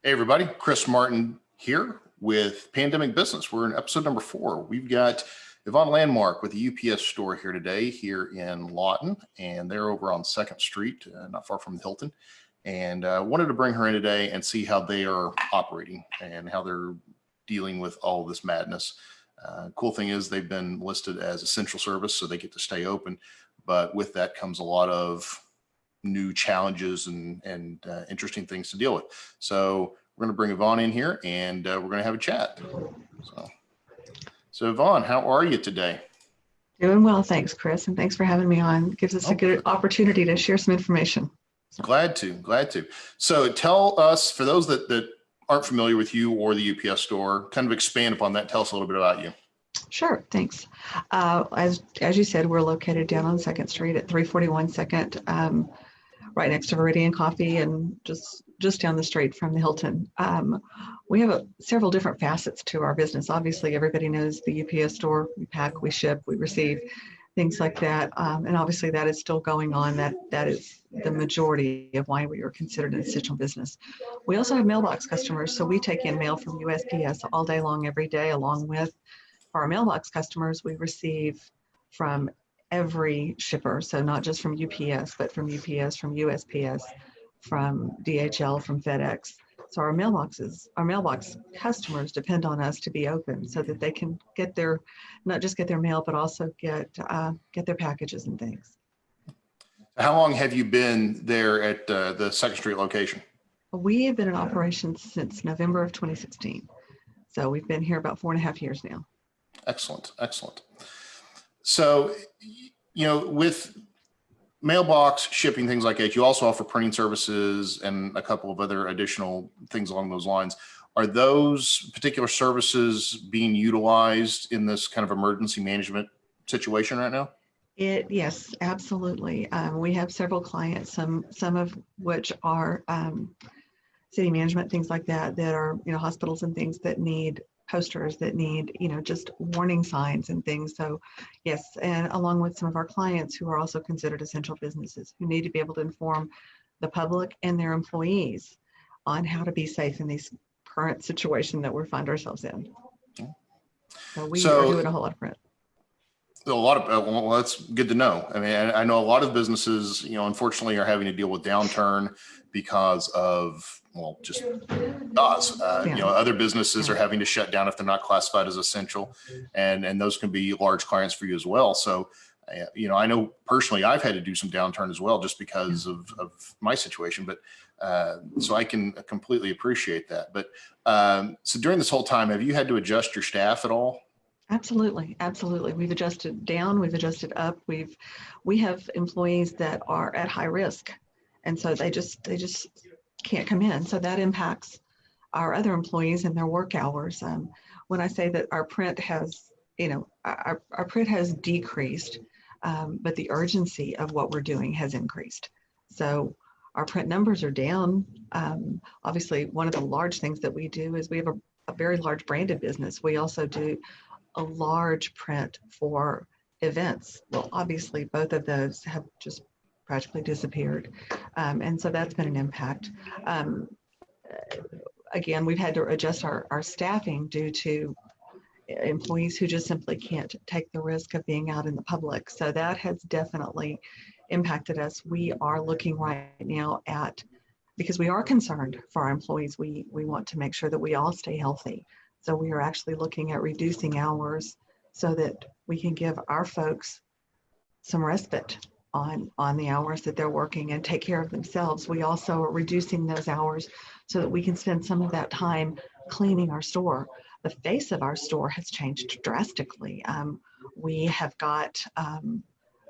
Hey everybody, Chris Martin here with Pandemic Business. We're in episode number 4. We've got Yvonne Landmark with the UPS store here today here in Lawton, and they're over on 2nd Street, not far from Hilton. And wanted to bring her in today and see how they are operating and how they're dealing with all of this madness. Cool thing is they've been listed as essential service, so they get to stay open. But with that comes a lot of new challenges and interesting things to deal with. So we're going to bring Yvonne in here and we're going to have a chat. So Yvonne, how are you today? Doing well, thanks, Chris, and thanks for having me on. It gives us a good opportunity to share some information. Glad to. So tell us, for those that aren't familiar with you or the UPS store, kind of expand upon that. Tell us a little bit about you. Sure, thanks. As you said, we're located down on 2nd Street at 341 2nd, right next to Viridian Coffee and just down the street from the Hilton. We have several different facets to our business. Obviously, everybody knows the UPS store. We pack, we ship, we receive, things like that. And obviously that is still going on. That is the majority of why we are considered an essential business. We also have mailbox customers. So we take in mail from USPS all day long, every day, along with for our mailbox customers, we receive from every shipper. So not just from UPS, but from UPS, from USPS, from DHL, from FedEx. So our mailbox customers depend on us to be open so that they can get not just get their mail, but also get their packages and things. How long have you been there at the 2nd Street location? We have been in operation since November of 2016. So we've been here about 4.5 years now. Excellent. So, with mailbox shipping, things like that, you also offer printing services and a couple of other additional things along those lines. Are those particular services being utilized in this kind of emergency management situation right now? Yes, absolutely. We have several clients, some of which are city management, things like that are, hospitals and things that need posters, that need, just warning signs and things. So yes, and along with some of our clients who are also considered essential businesses, who need to be able to inform the public and their employees on how to be safe in this current situation that we find ourselves in. So we are doing a whole lot of print. Well, that's good to know. I mean, I know a lot of businesses, unfortunately are having to deal with downturn because of, other businesses are having to shut down if they're not classified as essential, and those can be large clients for you as well. So, I know personally I've had to do some downturn as well, just because of my situation, but so I can completely appreciate that. But so during this whole time, have you had to adjust your staff at all? Absolutely. We've adjusted down, we've adjusted up. We have employees that are at high risk, and so they just can't come in. So that impacts our other employees and their work hours. When I say that our print has, our print has decreased, but the urgency of what we're doing has increased. So our print numbers are down. Obviously, one of the large things that we do is we have a very large branded business. We also do a large print for events. Well, obviously, both of those have just practically disappeared. And so that's been an impact. Again, we've had to adjust our staffing due to employees who just simply can't take the risk of being out in the public. So that has definitely impacted us. We are looking right now because we are concerned for our employees, we want to make sure that we all stay healthy. So we are actually looking at reducing hours so that we can give our folks some respite on the hours that they're working and take care of themselves. We also are reducing those hours so that we can spend some of that time cleaning our store. The face of our store has changed drastically. We have got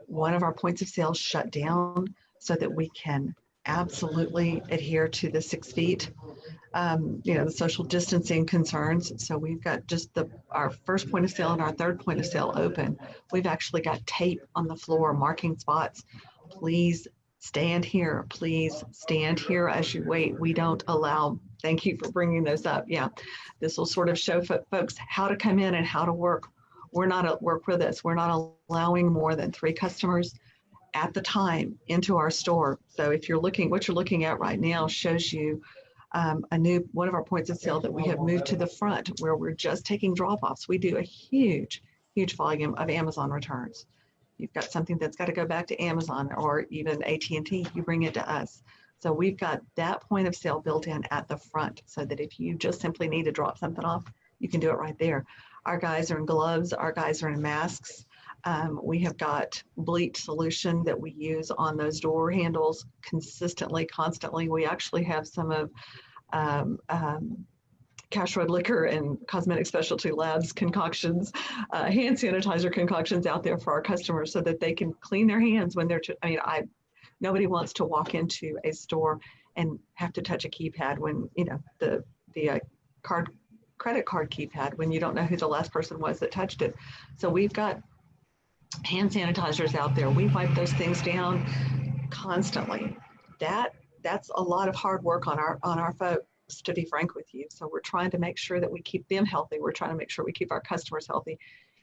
one of our points of sale shut down so that we can absolutely adhere to the 6 feet, the social distancing concerns. So we've got just our first point of sale and our third point of sale open. We've actually got tape on the floor marking spots. Please stand here. Please stand here as you wait. We don't allow, thank you for bringing those up. Yeah, this will sort of show folks how to come in and how to work. Work with us. We're not allowing more than 3 customers at the time into our store. So if you're looking, what you're looking at right now shows you One of our points of sale that we have moved to the front where we're just taking drop-offs. We do a huge volume of Amazon returns. You've got something that's got to go back to Amazon or even AT&T, you bring it to us. So we've got that point of sale built in at the front so that if you just simply need to drop something off, you can do it right there. Our guys are in gloves, our guys are in masks. We have got bleach solution that we use on those door handles consistently, constantly. We actually have some of Cash Road Liquor and Cosmetic Specialty Labs concoctions, hand sanitizer concoctions out there for our customers so that they can clean their hands when they're, nobody wants to walk into a store and have to touch a keypad when, the credit card keypad when you don't know who the last person was that touched it. So we've got hand sanitizers out there. We wipe those things down constantly. That's a lot of hard work on our folks, to be frank with you. So we're trying to make sure that we keep them healthy. We're trying to make sure we keep our customers healthy.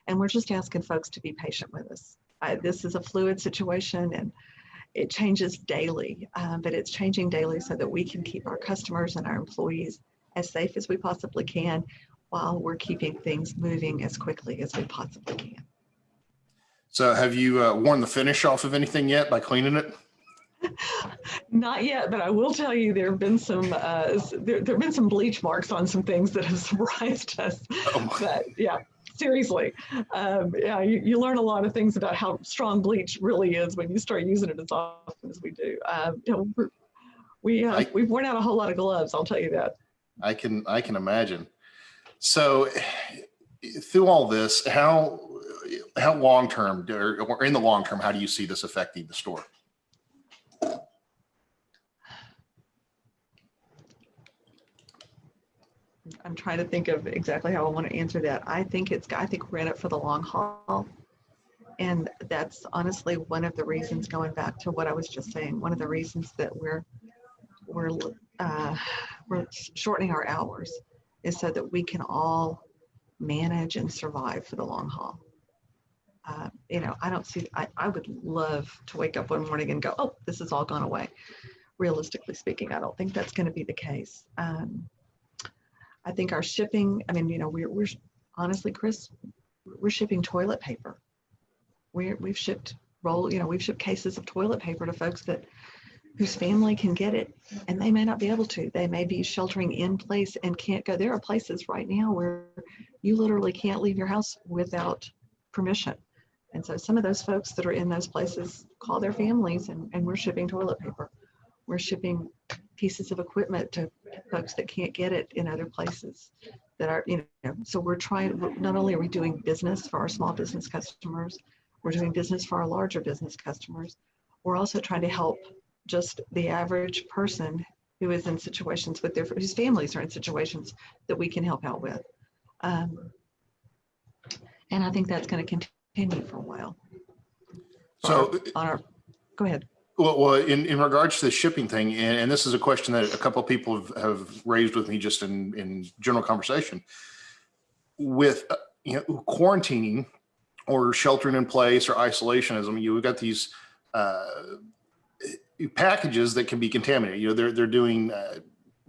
And we're just asking folks to be patient with us. This is a fluid situation and it changes daily, but it's changing daily so that we can keep our customers and our employees as safe as we possibly can while we're keeping things moving as quickly as we possibly can. So have you worn the finish off of anything yet by cleaning it? Not yet, but I will tell you there have been some there have been some bleach marks on some things that have surprised us. Oh. But yeah, seriously, you learn a lot of things about how strong bleach really is when you start using it as often as we do. We've worn out a whole lot of gloves. I'll tell you that. I can imagine. So through all this, how long term or in the long term, how do you see this affecting the store? I'm trying to think of exactly how I want to answer that. I think we're in it for the long haul. And that's honestly one of the reasons, going back to what I was just saying, one of the reasons that we're shortening our hours is so that we can all manage and survive for the long haul. I would love to wake up one morning and go, oh, this has all gone away. Realistically speaking, I don't think that's going to be the case. I think our shipping, we're honestly, Chris, we're shipping toilet paper. We've shipped cases of toilet paper to folks whose family can get it, and they may not be able to. They may be sheltering in place and can't go. There are places right now where you literally can't leave your house without permission. And so some of those folks that are in those places call their families, and we're shipping toilet paper. We're shipping pieces of equipment to folks that can't get it in other places that are, so not only are we doing business for our small business customers, we're doing business for our larger business customers. We're also trying to help just the average person who is in situations whose families are in situations that we can help out with. And I think that's going to continue for a while. So go ahead. Well, in regards to the shipping thing, and this is a question that a couple of people have raised with me just in general conversation, with quarantining or sheltering in place or isolationism, we've got these packages that can be contaminated. They're doing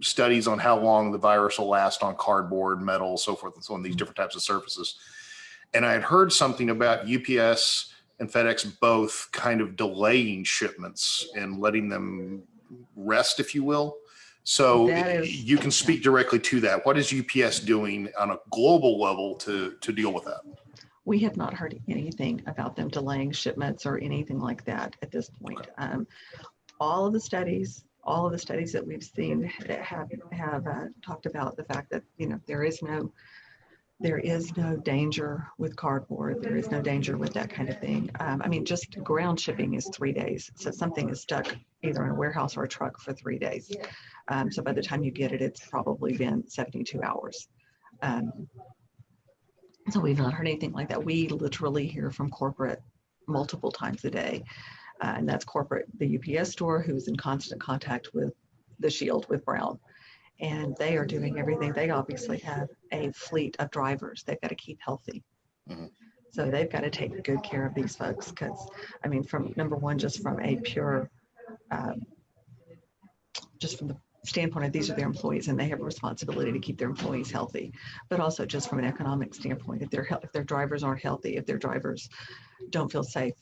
studies on how long the virus will last on cardboard, metal, so forth and so on, these different types of surfaces. And I had heard something about UPS and FedEx both kind of delaying shipments and letting them rest, if you will. So you can speak directly to that. What is UPS doing on a global level to deal with that? We have not heard anything about them delaying shipments or anything like that at this point. Okay. All of the studies that we've seen have talked about the fact that there is no danger with cardboard. There is no danger with that kind of thing. Just ground shipping is 3 days. So something is stuck either in a warehouse or a truck for 3 days. So by the time you get it, it's probably been 72 hours. So we've not heard anything like that. We literally hear from corporate multiple times a day. And that's corporate, the UPS store, who's in constant contact with the Shield, with Brown. And they are doing everything. They obviously have a fleet of drivers they've got to keep healthy. Mm-hmm. So they've got to take good care of these folks because, from number one, just from a pure, just from the standpoint of these are their employees and they have a responsibility to keep their employees healthy, but also just from an economic standpoint, if their drivers aren't healthy, if their drivers don't feel safe,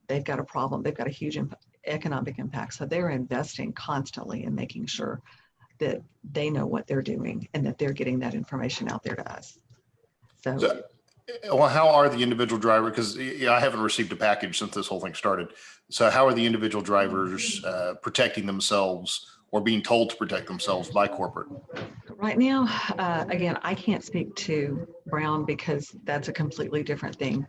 they've got a problem. They've got a huge economic impact. So they're investing constantly in making sure that they know what they're doing and that they're getting that information out there to us. So well, how are the individual drivers? Because I haven't received a package since this whole thing started. So how are the individual drivers protecting themselves or being told to protect themselves by corporate? right now, again, I can't speak to Brown because that's a completely different thing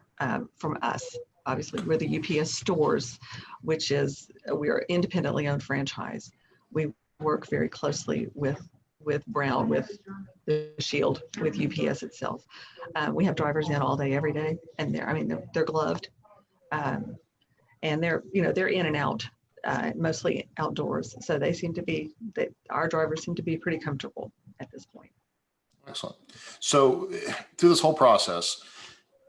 from us. Obviously, we're the UPS stores, which is we are independently owned franchise. We work very closely with Brown, with the Shield, with UPS itself. We have drivers in all day, every day, and they're gloved, and they're in and out, mostly outdoors. So they seem to be our drivers seem to be pretty comfortable at this point. Excellent. So through this whole process,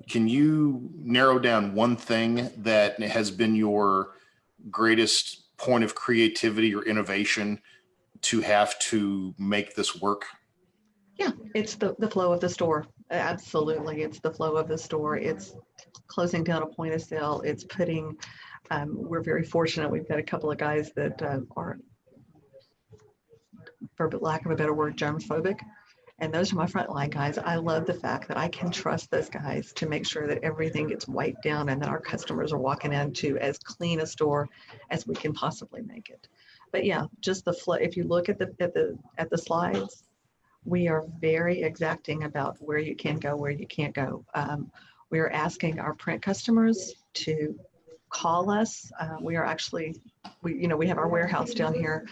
can you narrow down one thing that has been your greatest point of creativity or innovation to have to make this work? Yeah, it's the flow of the store. Absolutely. It's the flow of the store. It's closing down a point of sale. It's putting, we're very fortunate. We've got a couple of guys that are, for lack of a better word, germphobic. And those are my frontline guys. I love the fact that I can trust those guys to make sure that everything gets wiped down and that our customers are walking into as clean a store as we can possibly make it. But yeah, just the flow. If you look at the slides, we are very exacting about where you can go, where you can't go. We are asking our print customers to call us. We are actually, we have our warehouse down here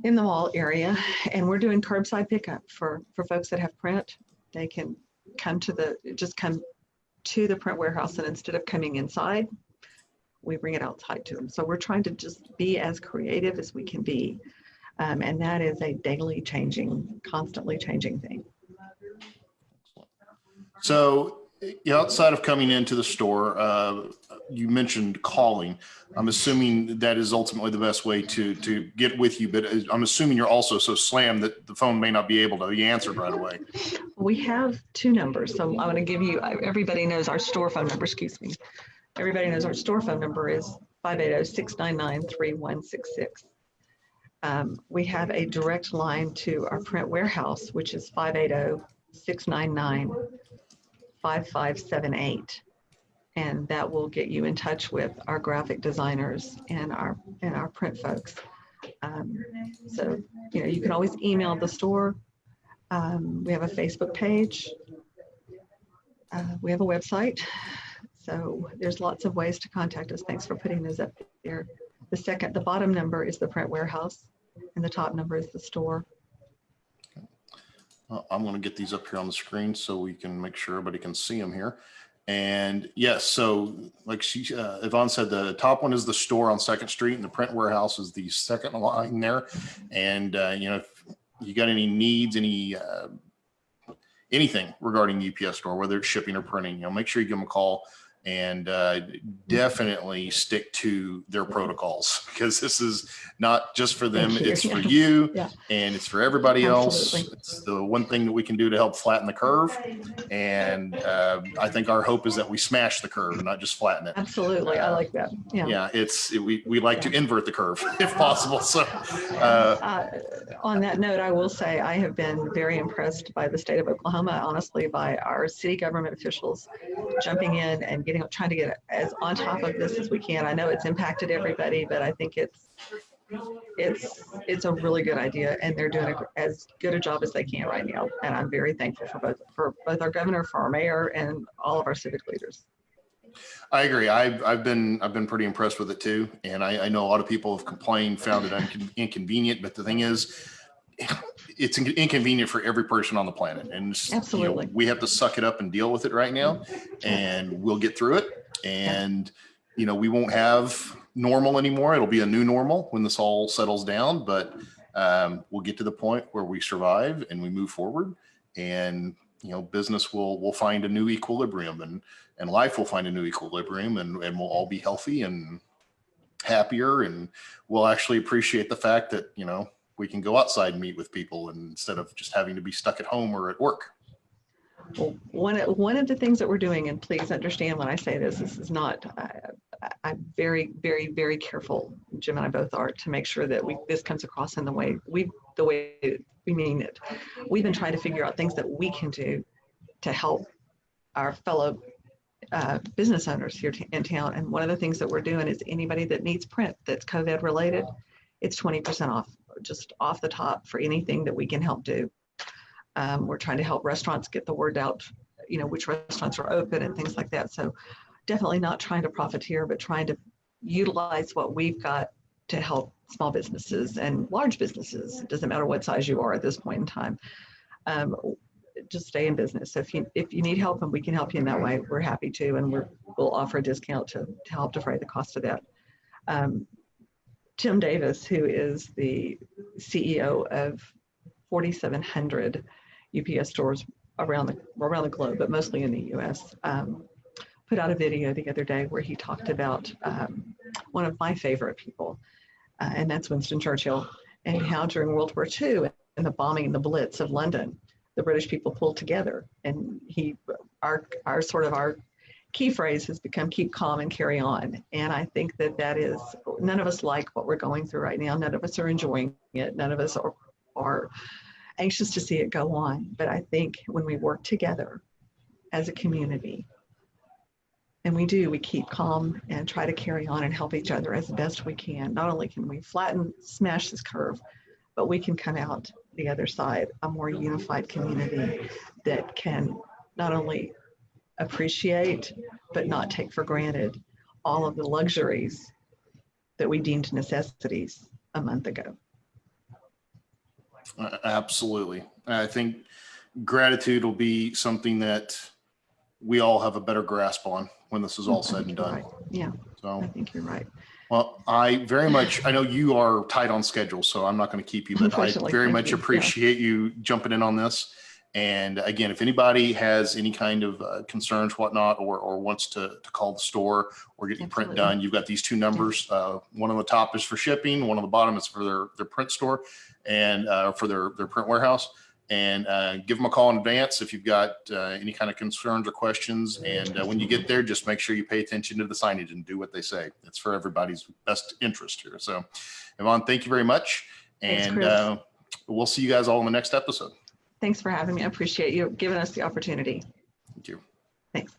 in the mall area, and we're doing curbside pickup for folks that have print. They can come to the print warehouse, and instead of coming inside, we bring it outside to them. So we're trying to just be as creative as we can be. And that is a daily changing, constantly changing thing. So outside of coming into the store, you mentioned calling. I'm assuming that is ultimately the best way to get with you, but I'm assuming you're also so slammed that the phone may not be able to be answered right away. We have two numbers. So I'm going to give you, everybody knows our store phone number, excuse me. Everybody knows our store phone number is 580-699-3166. We have a direct line to our print warehouse, which is 580-699-5578. And that will get you in touch with our graphic designers and our print folks. So, you can always email the store. We have a Facebook page. We have a website. So there's lots of ways to contact us. Thanks for putting those up there. The bottom number is the print warehouse, and the top number is the store. I'm going to get these up here on the screen so we can make sure everybody can see them here. And yes, so like Yvonne said, the top one is the store on 2nd Street, and the print warehouse is the second line there. And if you got any needs, anything regarding UPS store, whether it's shipping or printing, make sure you give them a call. And definitely stick to their protocols, because this is not just for them, it's for you, and it's for everybody else. It's the one thing that we can do to help flatten the curve. And I think our hope is that we smash the curve and not just flatten it. Absolutely. I like that. Yeah. We like to invert the curve if possible. So on that note, I will say I have been very impressed by the state of Oklahoma, honestly, by our city government officials jumping in and trying to get as on top of this as we can. I know it's impacted everybody, but I think it's a really good idea, and they're doing as good a job as they can right now. And I'm very thankful for both our governor, for our mayor, and all of our civic leaders. I agree. I've been pretty impressed with it too, and I know a lot of people have complained, found it inconvenient. But the thing is, it's inconvenient for every person on the planet, and absolutely, we have to suck it up and deal with it right now, and we'll get through it. And we won't have normal anymore. It'll be a new normal when this all settles down. But we'll get to the point where we survive and we move forward, and business will find a new equilibrium, and life will find a new equilibrium, and we'll all be healthy and happier, and we'll actually appreciate the fact that we can go outside and meet with people instead of just having to be stuck at home or at work. Well, one of the things that we're doing, and please understand when I say this is not, I'm very, very, very careful, Jim and I both are, to make sure that this comes across in the way we mean it. We've been trying to figure out things that we can do to help our fellow business owners here in town. And one of the things that we're doing is anybody that needs print that's COVID related, it's 20% off, just off the top for anything that we can help do. We're trying to help restaurants get the word out, which restaurants are open and things like that. So definitely not trying to profiteer, but trying to utilize what we've got to help small businesses and large businesses. It doesn't matter what size you are at this point in time. Just stay in business. So if you need help and we can help you in that way, we're happy to, and we'll offer a discount to help defray the cost of that. Tim Davis, who is the CEO of 4,700 UPS stores around the globe, but mostly in the U.S., put out a video the other day where he talked about one of my favorite people, and that's Winston Churchill, and how during World War II and the bombing and the Blitz of London, the British people pulled together, and our key phrase has become "keep calm and carry on." And I think that is, none of us like what we're going through right now. None of us are enjoying it. None of us are anxious to see it go on. But I think when we work together as a community, and we keep calm and try to carry on and help each other as best we can, not only can we smash this curve, but we can come out the other side a more unified community that can not only appreciate but not take for granted all of the luxuries that we deemed necessities a month ago. Absolutely. I think gratitude will be something that we all have a better grasp on when this is all said and done. Right. Yeah, so I think you're right. Well, I know you are tight on schedule, so I'm not going to keep you, but I very much appreciate you jumping in on this. And again, if anybody has any kind of concerns, whatnot, or wants to call the store or get your print done, you've got these two numbers. One on the top is for shipping. One on the bottom is for their print store and for their print warehouse. And give them a call in advance if you've got any kind of concerns or questions. And when you get there, just make sure you pay attention to the signage and do what they say. It's for everybody's best interest here. So, Yvonne, thank you very much. And we'll see you guys all in the next episode. Thanks for having me. I appreciate you giving us the opportunity. Thank you. Thanks.